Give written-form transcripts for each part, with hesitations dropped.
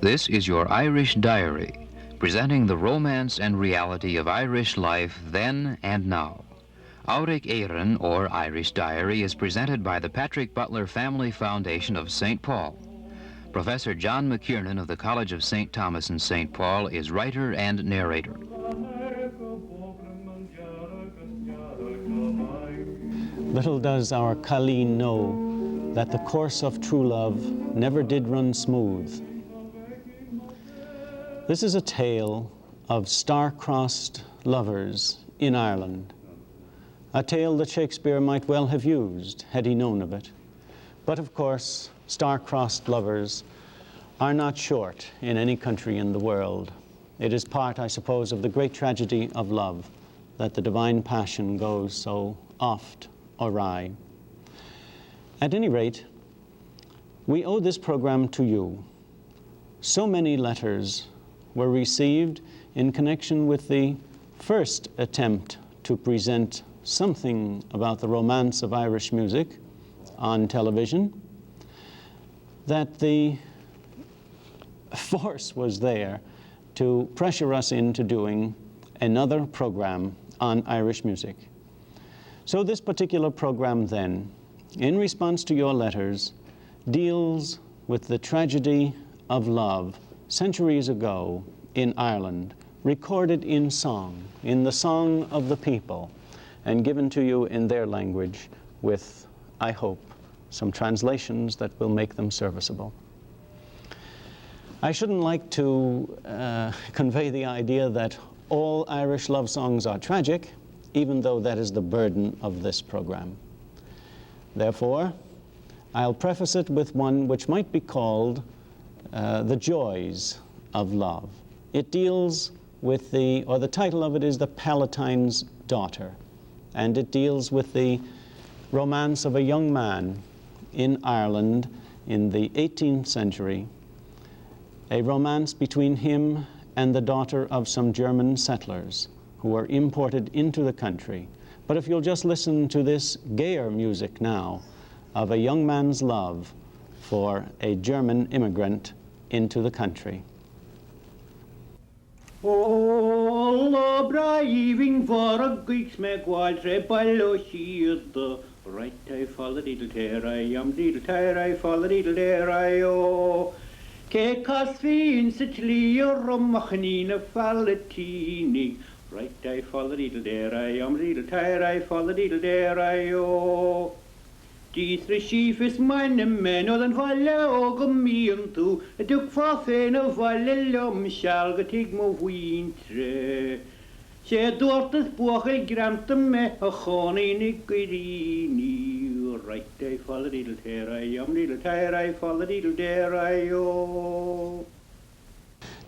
This is your Irish Diary, presenting the romance and reality of Irish life then and now. Áuric Éireann, or Irish Diary, is presented by the Patrick Butler Family Foundation of St. Paul. Professor John McKiernan of the College of St. Thomas in St. Paul is writer and narrator. Little does our Colleen know that the course of true love never did run smooth. This is a tale of star-crossed lovers in Ireland, a tale that Shakespeare might well have used had he known of it. But of course, star-crossed lovers are not short in any country in the world. It is part, I suppose, of the great tragedy of love, that the divine passion goes so oft awry. At any rate, we owe this program to you. So many letters were received in connection with the first attempt to present something about the romance of Irish music on television, that the force was there to pressure us into doing another program on Irish music. So this particular program then, in response to your letters, deals with the tragedy of love centuries ago in Ireland, recorded in song, in the song of the people, and given to you in their language with, I hope, some translations that will make them serviceable. I shouldn't like to convey the idea that all Irish love songs are tragic, even though that is the burden of this program. Therefore, I'll preface it with one which might be called The Joys of Love. It deals with the title of it is The Palatine's Daughter, and it deals with the romance of a young man in Ireland in the 18th century, a romance between him and the daughter of some German settlers who were imported into the country. But if you'll just listen to this gayer music now of a young man's love for a German immigrant into the country. All braving for a geeks make wild rebel the right I fall a little tear I am little tear I fall a little tear I oh ke casfin sitli romachnina fallatini right I fall a little tear I am little tear I fall a little tear I oh d30 sheaf is mine men or than falle og mian tu a duk fa fen of falle lom shall getig mo wintre she dortes bochel gramte me a khoni ni grini right I fall a little tear I am little tear I fall a little tear I oh.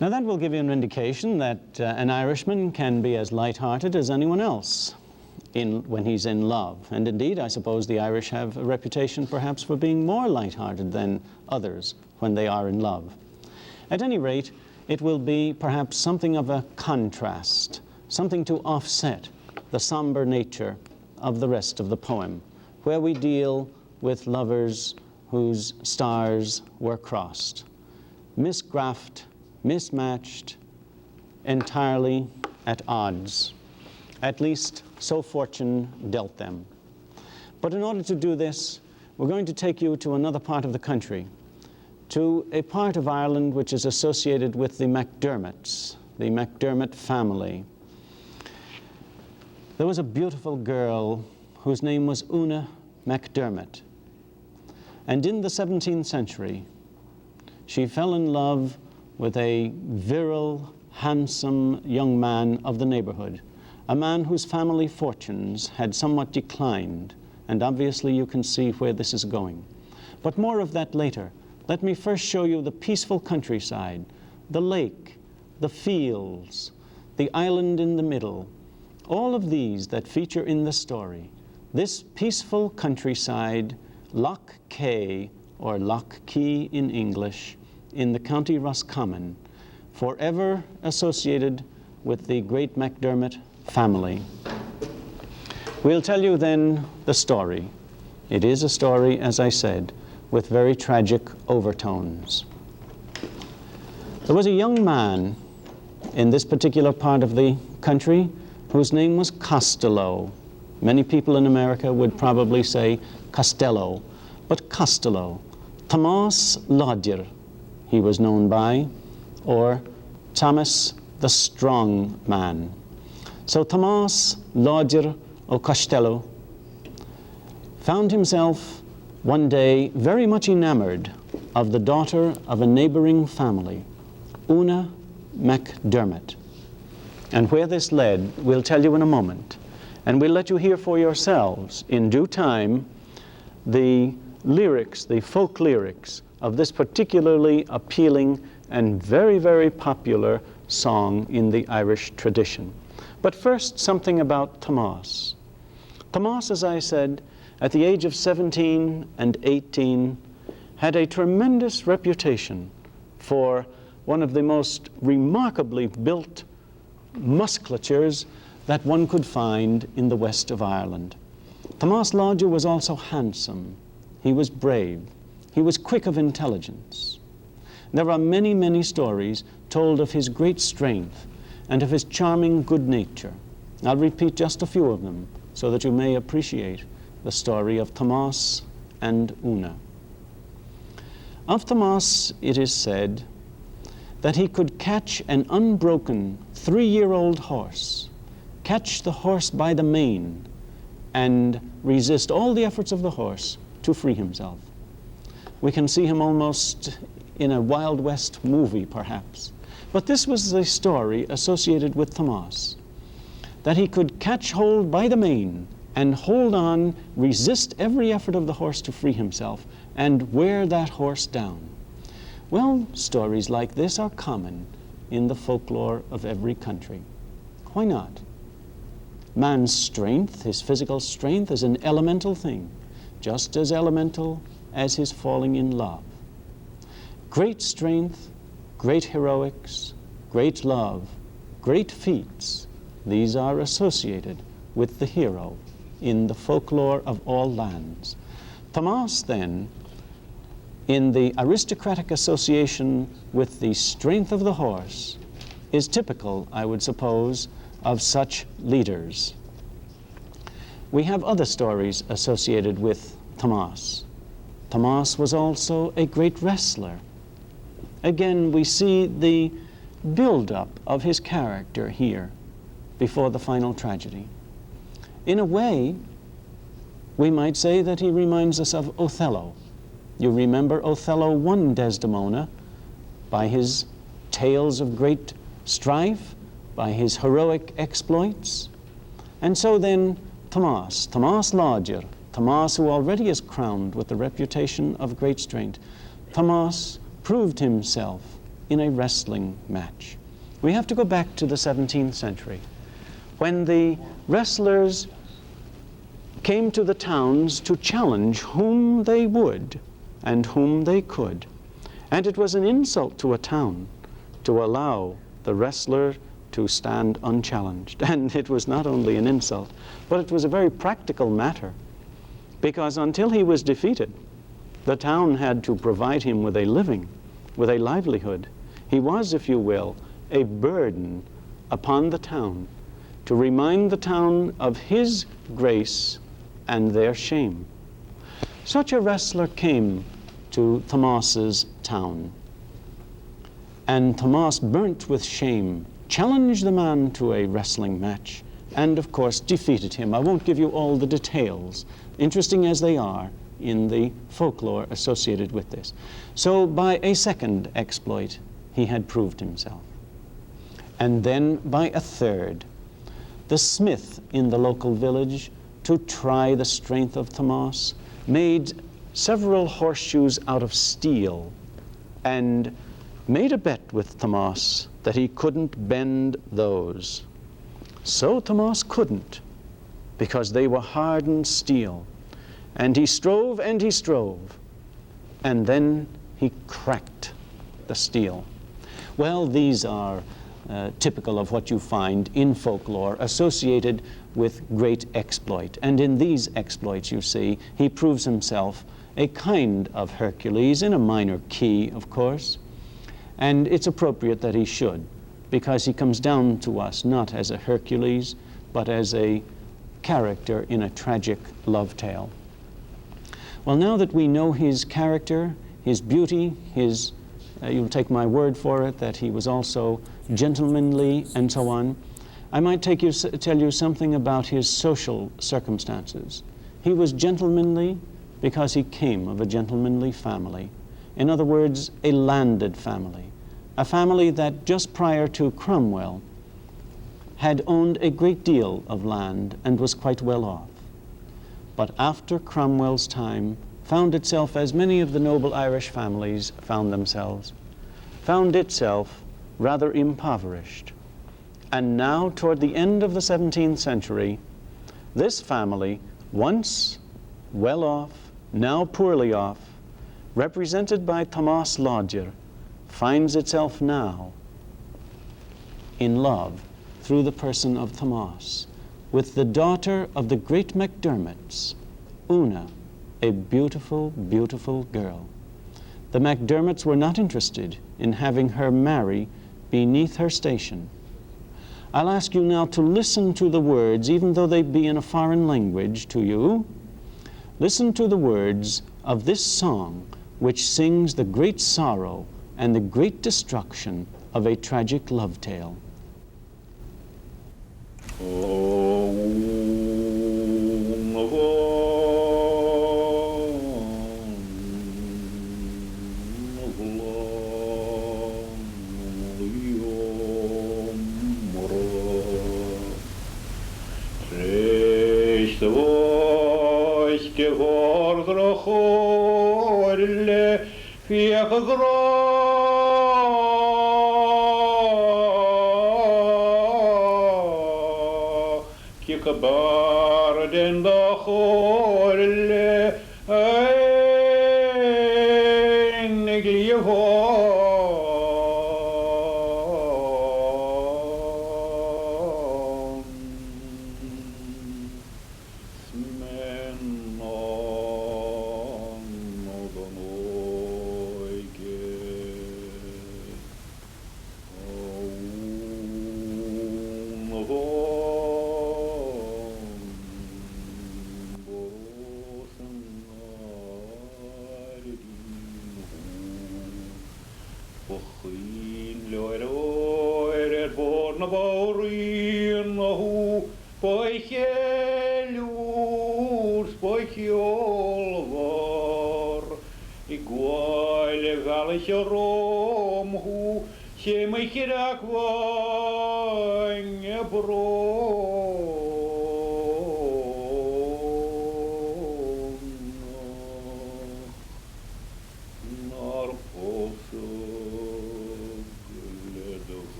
Now that will give you an indication that an Irishman can be as light-hearted as anyone else when he's in love. And indeed, I suppose the Irish have a reputation perhaps for being more light-hearted than others when they are in love. At any rate, it will be perhaps something of a contrast, something to offset the somber nature of the rest of the poem, where we deal with lovers whose stars were crossed, misgraphed, mismatched, entirely at odds. At least so fortune dealt them. But in order to do this, we're going to take you to another part of the country, to a part of Ireland which is associated with the MacDermots, the MacDermot family. There was a beautiful girl whose name was Una MacDermot. And in the 17th century, she fell in love with a virile, handsome young man of the neighborhood, a man whose family fortunes had somewhat declined, and obviously you can see where this is going. But more of that later. Let me first show you the peaceful countryside, the lake, the fields, the island in the middle, all of these that feature in the story. This peaceful countryside, Lough Key, or Lough Key in English, in the County Roscommon, forever associated with the great MacDermot family. We'll tell you then the story. It is a story, as I said, with very tragic overtones. There was a young man in this particular part of the country whose name was Costello. Many people in America would probably say Costello, but Costello. Thomas Lodger, he was known by, or Thomas the Strong Man. So Thomas Lodger o Costello found himself one day very much enamored of the daughter of a neighboring family, Una MacDermott. And where this led, we'll tell you in a moment. And we'll let you hear for yourselves in due time the lyrics, the folk lyrics of this particularly appealing and very, very popular song in the Irish tradition. But first, something about Thomas. Thomas, as I said, at the age of 17 and 18, had a tremendous reputation for one of the most remarkably built musculatures that one could find in the west of Ireland. Thomas Lodger was also handsome. He was brave. He was quick of intelligence. There are many, many stories told of his great strength and of his charming good nature. I'll repeat just a few of them so that you may appreciate the story of Thomas and Una. Of Thomas, it is said that he could catch an unbroken 3-year-old horse, catch the horse by the mane, and resist all the efforts of the horse to free himself. We can see him almost in a Wild West movie, perhaps. But this was the story associated with Thomas, that he could catch hold by the mane and hold on, resist every effort of the horse to free himself, and wear that horse down. Well, stories like this are common in the folklore of every country. Why not? Man's strength, his physical strength, is an elemental thing, just as elemental as his falling in love. Great strength, great heroics, great love, great feats, these are associated with the hero in the folklore of all lands. Thomas, then, in the aristocratic association with the strength of the horse, is typical, I would suppose, of such leaders. We have other stories associated with Thomas. Thomas was also a great wrestler. Again, we see the build-up of his character here before the final tragedy. In a way, we might say that he reminds us of Othello. You remember Othello won Desdemona by his tales of great strife, by his heroic exploits. And so then Thomas Lodger, Thomas who already is crowned with the reputation of great strength, Thomas proved himself in a wrestling match. We have to go back to the 17th century, when the wrestlers came to the towns to challenge whom they would and whom they could. And it was an insult to a town to allow the wrestler to stand unchallenged. And it was not only an insult, but it was a very practical matter, because until he was defeated, the town had to provide him with a living, with a livelihood. He was, if you will, a burden upon the town to remind the town of his grace and their shame. Such a wrestler came to Thomas's town, and Thomas, burnt with shame, challenged the man to a wrestling match and, of course, defeated him. I won't give you all the details, interesting as they are in the folklore associated with this. So by a second exploit, he had proved himself. And then by a third, the smith in the local village, to try the strength of Thomas, made several horseshoes out of steel and made a bet with Thomas that he couldn't bend those. So Thomas couldn't, because they were hardened steel. And he strove, and then he cracked the steel. Well, these are typical of what you find in folklore associated with great exploit. And in these exploits, you see, he proves himself a kind of Hercules in a minor key, of course. And it's appropriate that he should, because he comes down to us not as a Hercules, but as a character in a tragic love tale. Well, now that we know his character, his beauty, his, you'll take my word for it, that he was also gentlemanly and so on, I might tell you something about his social circumstances. He was gentlemanly because he came of a gentlemanly family. In other words, a landed family. A family that just prior to Cromwell had owned a great deal of land and was quite well off. But after Cromwell's time, found itself, as many of the noble Irish families found themselves, found itself rather impoverished. And now, toward the end of the 17th century, this family, once well off, now poorly off, represented by Thomas Lodger, finds itself now in love through the person of Thomas with the daughter of the great MacDermots, Una, a beautiful, beautiful girl. The MacDermots were not interested in having her marry beneath her station. I'll ask you now to listen to the words, even though they be in a foreign language to you. Listen to the words of this song, which sings the great sorrow and the great destruction of a tragic love tale.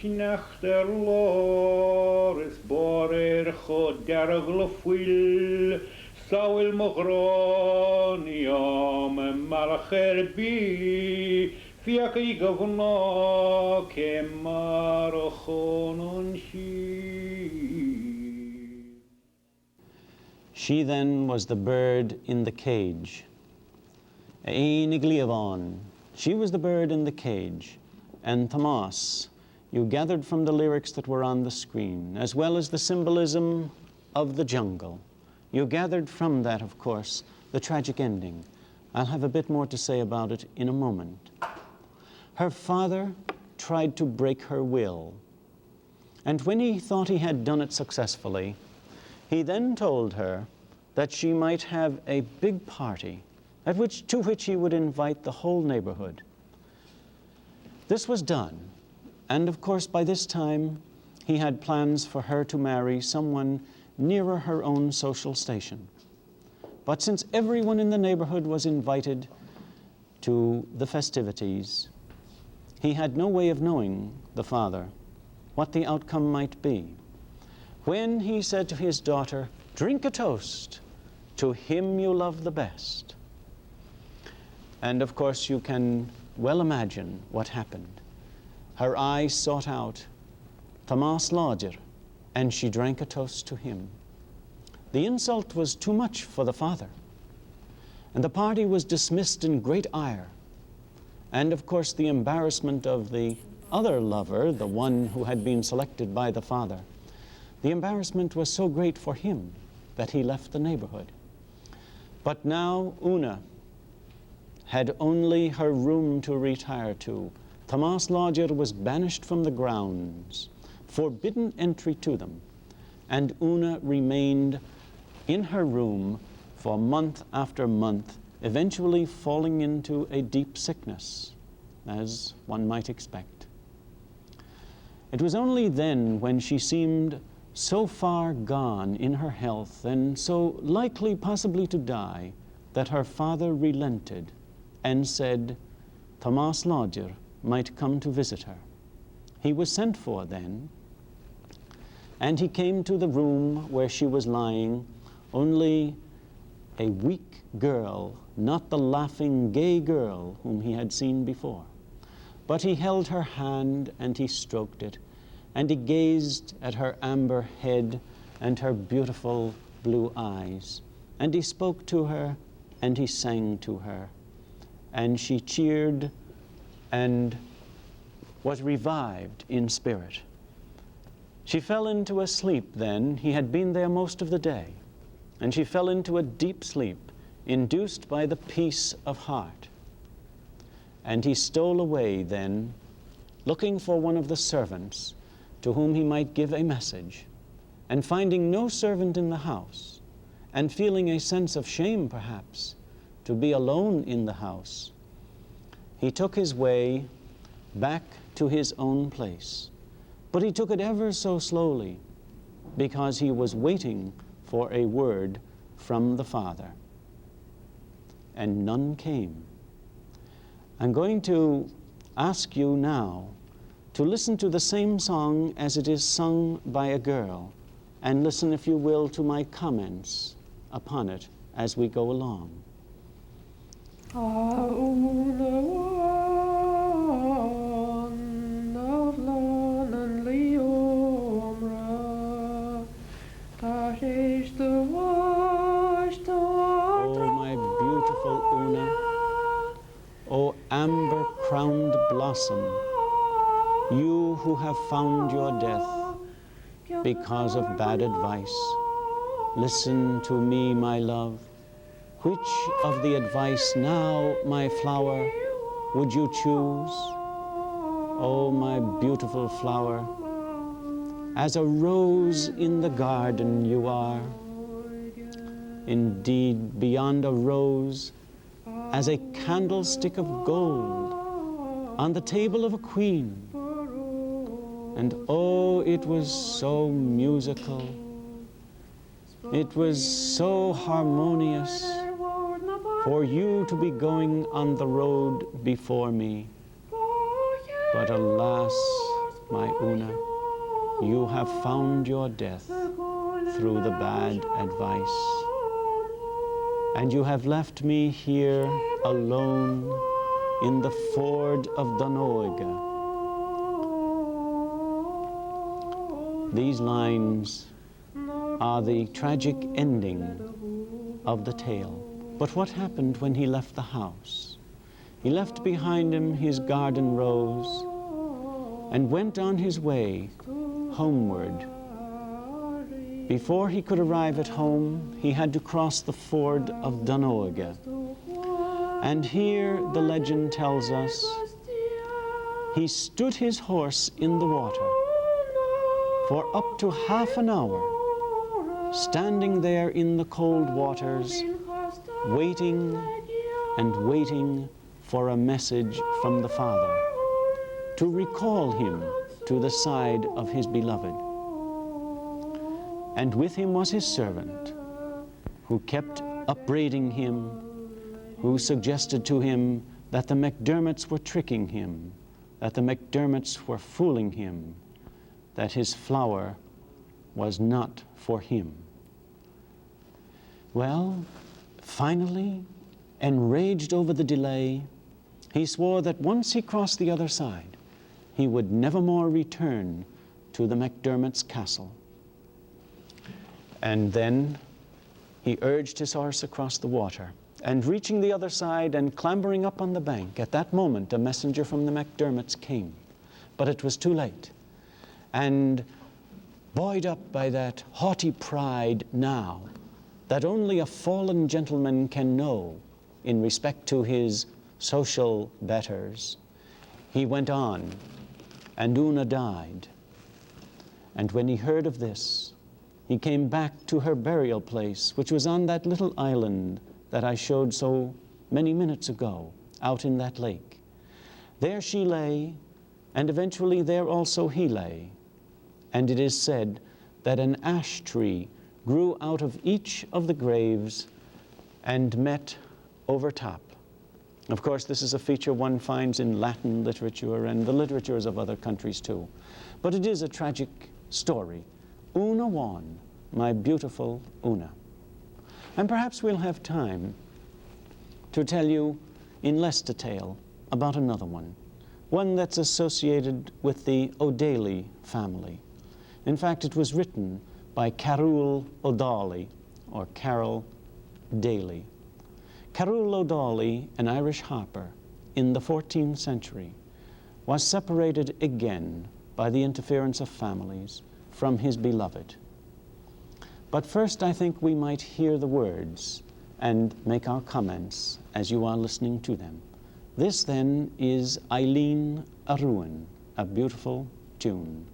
Nachter Loris Borer Choderglofwil Sawil Mogroniam Malacher Bi Fiach I gofno cemar o chonon She then was the bird in the cage. Einigliavon. She was the bird in the cage. And Thomas, you gathered from the lyrics that were on the screen, as well as the symbolism of the jungle. You gathered from that, of course, the tragic ending. I'll have a bit more to say about it in a moment. Her father tried to break her will. And when he thought he had done it successfully, he then told her that she might have a big party to which he would invite the whole neighborhood. This was done, and of course by this time he had plans for her to marry someone nearer her own social station. But since everyone in the neighborhood was invited to the festivities, he had no way of knowing, the father, what the outcome might be. When he said to his daughter, "Drink a toast to him you love the best." And of course you can well imagine what happened. Her eyes sought out Thomas Lodger, and she drank a toast to him. The insult was too much for the father, and the party was dismissed in great ire. And of course the embarrassment of the other lover, the one who had been selected by the father, the embarrassment was so great for him that he left the neighborhood. But now Una had only her room to retire to. Thomas Lodger was banished from the grounds, forbidden entry to them, and Una remained in her room for month after month, eventually falling into a deep sickness, as one might expect. It was only then, when she seemed so far gone in her health and so likely possibly to die, that her father relented and said Thomas Lodger might come to visit her. He was sent for then, and he came to the room where she was lying, only a weak girl, not the laughing, gay girl whom he had seen before. But he held her hand and he stroked it, and he gazed at her amber head and her beautiful blue eyes, and he spoke to her and he sang to her, and she cheered and was revived in spirit. She fell into a sleep then. He had been there most of the day, and she fell into a deep sleep induced by the peace of heart. And he stole away then, looking for one of the servants to whom he might give a message, and finding no servant in the house, and feeling a sense of shame perhaps to be alone in the house, he took his way back to his own place. But he took it ever so slowly, because he was waiting for a word from the Father. And none came. I'm going to ask you now to listen to the same song as it is sung by a girl, and listen, if you will, to my comments upon it as we go along. O amber-crowned blossom, you who have found your death because of bad advice, listen to me, my love. Which of the advice now, my flower, would you choose? Oh, my beautiful flower, as a rose in the garden you are. Indeed, beyond a rose, as a candlestick of gold on the table of a queen. And oh, it was so musical. It was so harmonious for you to be going on the road before me. But alas, my Una, you have found your death through the bad advice. And you have left me here alone in the ford of Donoiga. These lines are the tragic ending of the tale. But what happened when he left the house? He left behind him his garden rose and went on his way homeward. Before he could arrive at home, he had to cross the ford of Donoiga. And here the legend tells us he stood his horse in the water for up to half an hour, standing there in the cold waters, waiting and waiting for a message from the Father to recall him to the side of his beloved. And with him was his servant, who kept upbraiding him, who suggested to him that the McDermotts were tricking him, that the McDermotts were fooling him, that his flower was not for him. Well, finally, enraged over the delay, he swore that once he crossed the other side, he would never more return to the McDermotts' castle. And then he urged his horse across the water, and reaching the other side and clambering up on the bank, at that moment a messenger from the McDermotts came. But it was too late. And buoyed up by that haughty pride now, that only a fallen gentleman can know in respect to his social betters, he went on, and Una died. And when he heard of this, he came back to her burial place, which was on that little island that I showed so many minutes ago, out in that lake. There she lay, and eventually there also he lay. And it is said that an ash tree grew out of each of the graves and met over top. Of course, this is a feature one finds in Latin literature and the literatures of other countries too. But it is a tragic story. Una won, my beautiful Una. And perhaps we'll have time to tell you in less detail about another one that's associated with the O'Daly family. In fact, it was written by Carol O'Daly, or Carol Daly. Carol O'Daly, an Irish harper in the 14th century, was separated again by the interference of families from his beloved. But first, I think we might hear the words and make our comments as you are listening to them. This, then, is Eileen Aruan, a beautiful tune.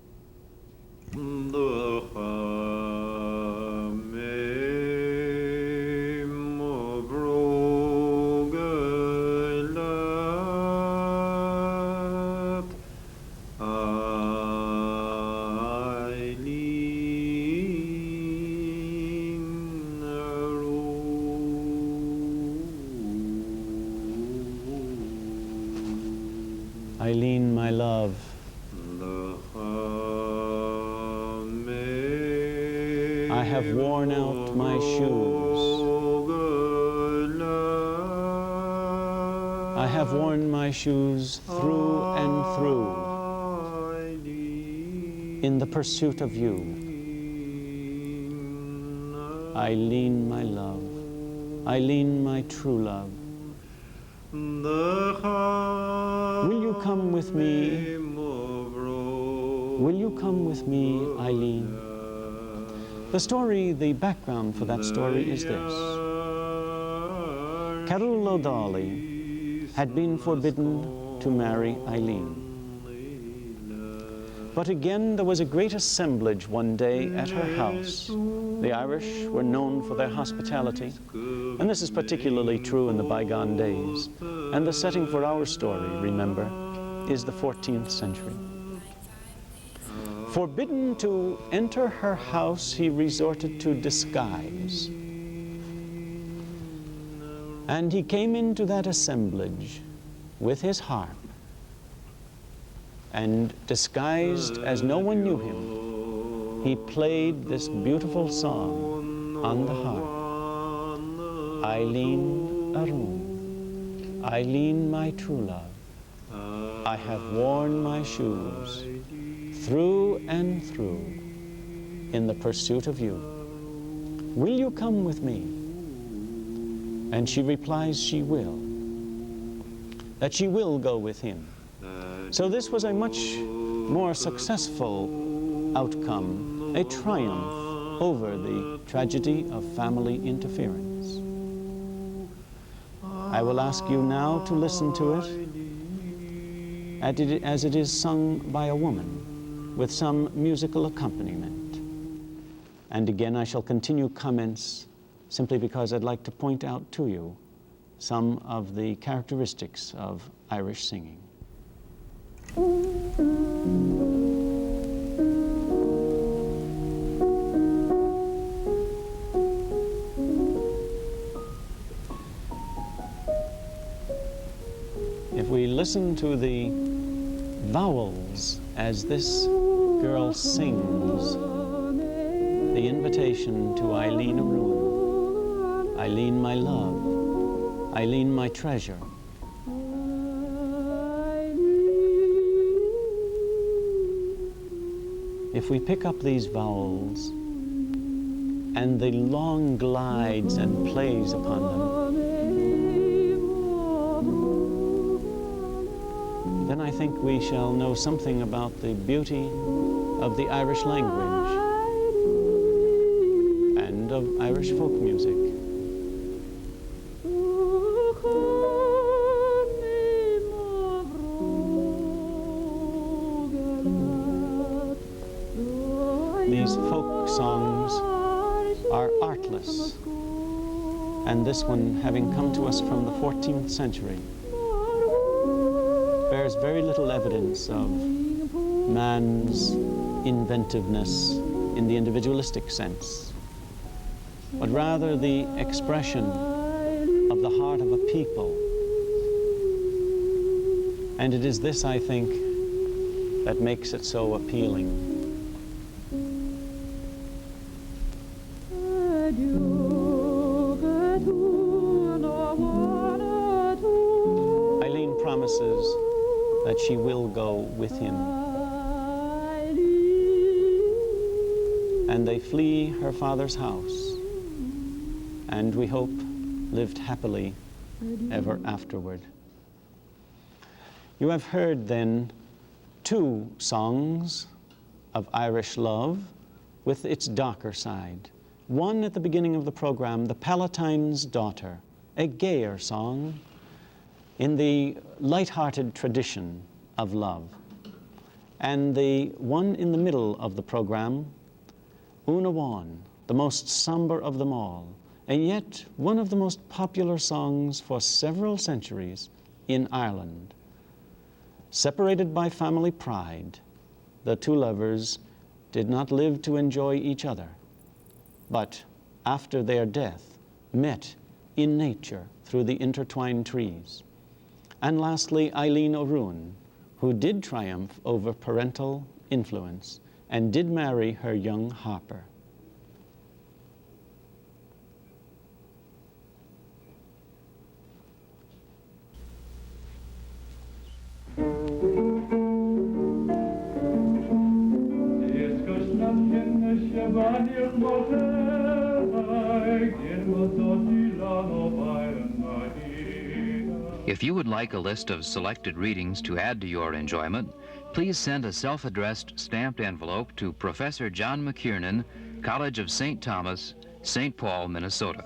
Eileen, my love, I have worn out my shoes. I have worn my shoes through and through in the pursuit of you. Eileen, my love, Eileen, my true love. Will you come with me? Will you come with me, Eileen? The story, the background for that story is this. Carol O'Daly had been forbidden to marry Eileen. But again, there was a great assemblage one day at her house. The Irish were known for their hospitality, and this is particularly true in the bygone days. And the setting for our story, remember, is the 14th century. Forbidden to enter her house, he resorted to disguise. And he came into that assemblage with his harp, and disguised as no one knew him, he played this beautiful song on the harp. Eileen Aroon, Eileen, my true love, I have worn my shoes through and through in the pursuit of you. Will you come with me? And she replies she will, that she will go with him. So this was a much more successful outcome, a triumph over the tragedy of family interference. I will ask you now to listen to it as it is sung by a woman with some musical accompaniment. And again, I shall continue comments simply because I'd like to point out to you some of the characteristics of Irish singing. If we listen to the vowels as this girl sings the invitation to Eileen Aroon, Eileen my love, Eileen my treasure. If we pick up these vowels and the long glides and plays upon them, then I think we shall know something about the beauty of the Irish language and of Irish folk music. These folk songs are artless, and this one, having come to us from the 14th century, bears very little evidence of man's inventiveness in the individualistic sense, but rather the expression of the heart of a people. And it is this, I think, that makes it so appealing. Eileen promises that she will go with him. And they flee her father's house, and we hope lived happily ever afterward. You have heard then two songs of Irish love with its darker side. One at the beginning of the program, The Palatine's Daughter, a gayer song in the light-hearted tradition of love. And the one in the middle of the program, Una Bháin, the most somber of them all, and yet one of the most popular songs for several centuries in Ireland. Separated by family pride, the two lovers did not live to enjoy each other, but after their death, met in nature through the intertwined trees. And lastly, Eileen Aroon, who did triumph over parental influence and did marry her young harper. If you would like a list of selected readings to add to your enjoyment, please send a self-addressed stamped envelope to Professor John McKiernan, College of St. Thomas, St. Paul, Minnesota.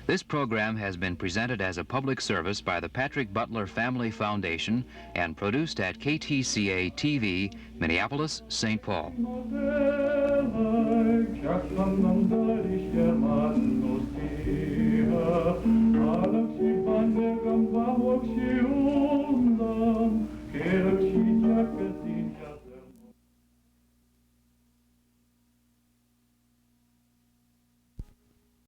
This program has been presented as a public service by the Patrick Butler Family Foundation and produced at KTCA-TV, Minneapolis, St. Paul.